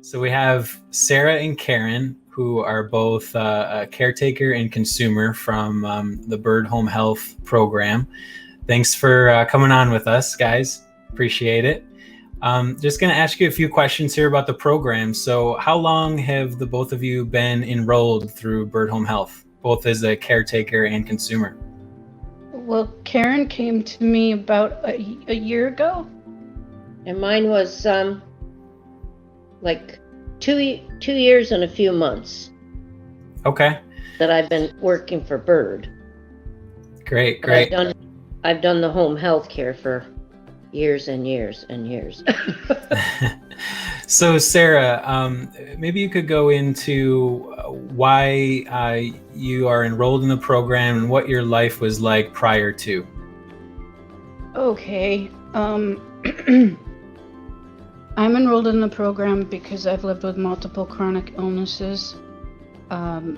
So we have Sarah and Karen, who are both a caretaker and consumer from the BURD Home Health program. Thanks for coming on with us, guys. Appreciate it. Just going to ask you a few questions here about the program. So how long have the both of you been enrolled through BURD Home Health, both as a caretaker and consumer? Well, Karen came to me about a year ago. And mine was like two years and a few months. Okay. That I've been working for BURD. Great. I've done the home health care for years and years and years. So Sarah, maybe you could go into why you are enrolled in the program and what your life was like prior to. Okay. I'm enrolled in the program because I've lived with multiple chronic illnesses for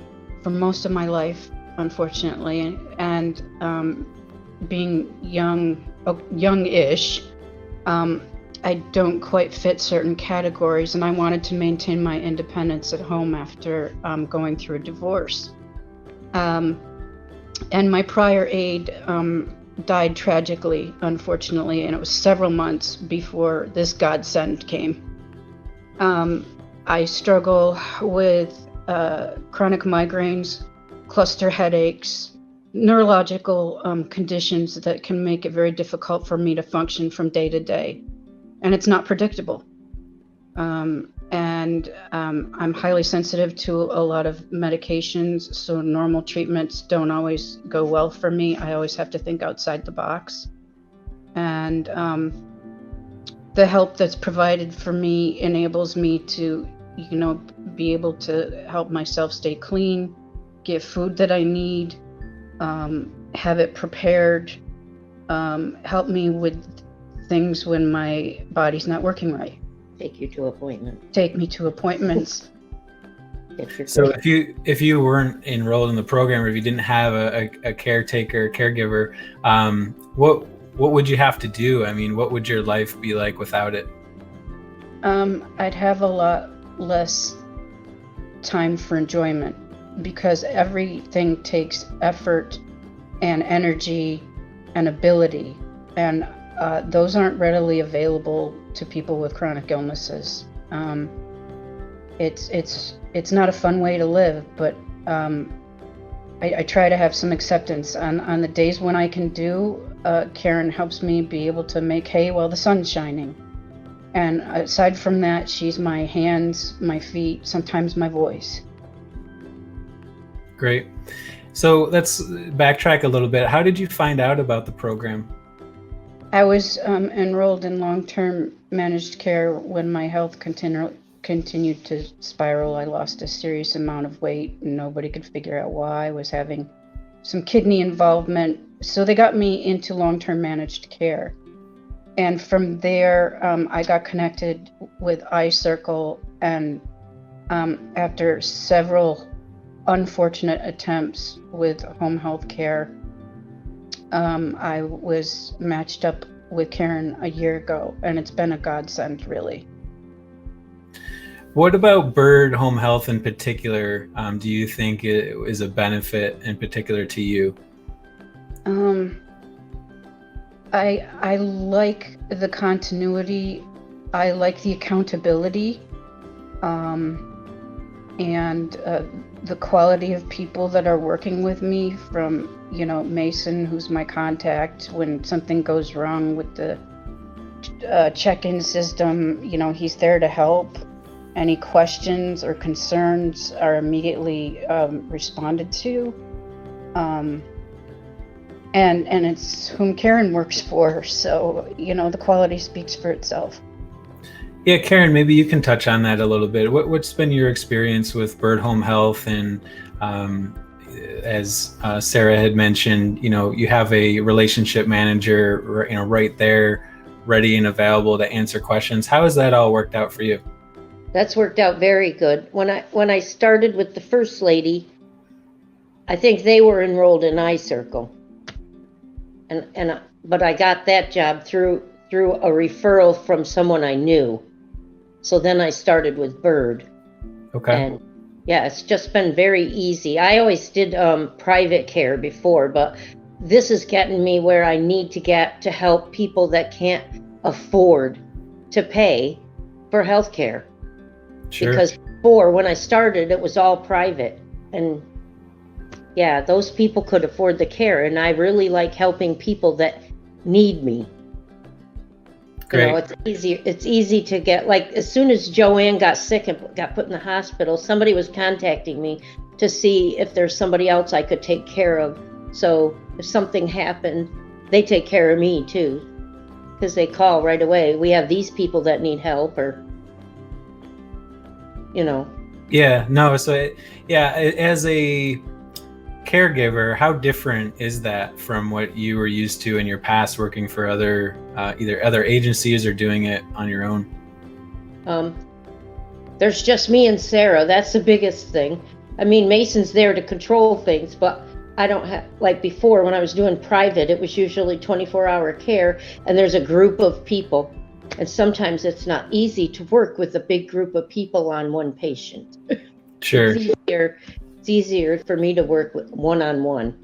most of my life, unfortunately, and being young-ish, I don't quite fit certain categories, and I wanted to maintain my independence at home after going through a divorce. And my prior aide died tragically, unfortunately, and it was several months before this godsend came. I struggle with chronic migraines, cluster headaches, neurological conditions that can make it very difficult for me to function from day to day. And it's not predictable. I'm highly sensitive to a lot of medications, so normal treatments don't always go well for me. I always have to think outside the box. And the help that's provided for me enables me to, be able to help myself stay clean, get food that I need, have it prepared, help me with things when my body's not working right. Take you to appointments. Take me to appointments. So if you weren't enrolled in the program, or if you didn't have a caretaker, caregiver, what would you have to do? I mean, what would your life be like without it? I'd have a lot less time for enjoyment, because everything takes effort and energy and ability, and those aren't readily available to people with chronic illnesses. It's not a fun way to live, but I try to have some acceptance. On the days when I can do, Karen helps me be able to make hay while the sun's shining. And aside from that, she's my hands, my feet, sometimes my voice. Great. So let's backtrack a little bit. How did you find out about the program? I was enrolled in long-term managed care when my health continued to spiral. I lost a serious amount of weight, and nobody could figure out why. I was having some kidney involvement, so they got me into long-term managed care. And from there, I got connected with iCircle, and after several unfortunate attempts with home health care, I was matched up with Karen a year ago, and it's been a godsend, really. What about BURD Home Health in particular do you think is a benefit in particular to you? I like the continuity. I like the accountability, and the quality of people that are working with me, from Mason, who's my contact when something goes wrong with the check-in system. He's there to help. Any questions or concerns are immediately responded to. And it's whom Karen works for, so the quality speaks for itself. Yeah, Karen, maybe you can touch on that a little bit. What's been your experience with BURD Home Health? And as Sarah had mentioned, you have a relationship manager, right there, ready and available to answer questions. How has that all worked out for you? That's worked out very good. When I started with the first lady, I think they were enrolled in iCircle, but I got that job through a referral from someone I knew. So then I started with BURD. Okay. And yeah, it's just been very easy. I always did private care before, but this is getting me where I need to get to help people that can't afford to pay for health care. Sure. Because before, when I started, it was all private. And yeah, those people could afford the care. And I really like helping people that need me. Great. You know, it's easy to get, like, as soon as Joanne got sick and got put in the hospital, somebody was contacting me to see if there's somebody else I could take care of. So if something happened, they take care of me too, because they call right away. We have these people that need help, or, you know. Yeah, no, so as a caregiver, how different is that from what you were used to in your past working for other either other agencies or doing it on your own? There's just me and Sarah. That's the biggest thing. I mean, Mason's there to control things, but I don't have, like before when I was doing private, it was usually 24-hour care, and there's a group of people. And sometimes it's not easy to work with a big group of people on one patient. Sure. It's easier for me to work with one-on-one.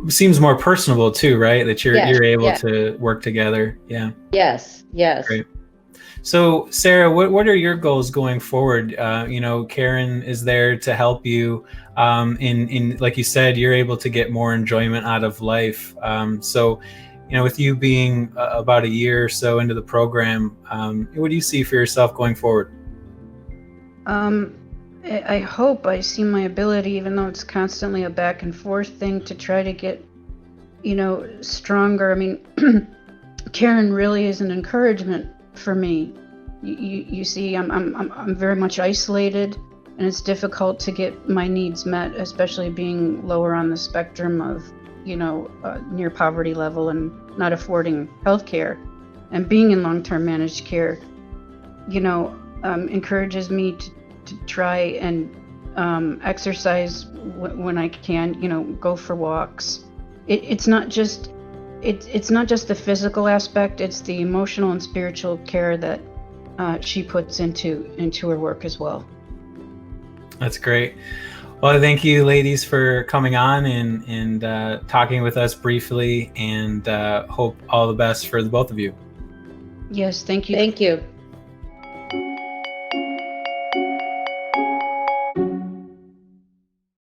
Seems more personable too, right? That you're able Yeah. to work together. Yeah. Yes. Great. So Sarah, what are your goals going forward? You know, Karen is there to help you. In like you said, you're able to get more enjoyment out of life. So, you know, with you being about a year or so into the program, what do you see for yourself going forward? I hope I see my ability, even though it's constantly a back and forth thing, to try to get, you know, stronger. I mean, Karen really is an encouragement for me. You see, I'm very much isolated, and it's difficult to get my needs met, especially being lower on the spectrum of, you know, near poverty level and not affording health care. And being in long-term managed care, you know, encourages me to try and exercise when I can, you know, go for walks. It's not just the physical aspect, it's the emotional and spiritual care that she puts into her work as well. That's great. Well, thank you, ladies, for coming on and talking with us briefly, and hope all the best for the both of you. Yes, thank you. Thank you.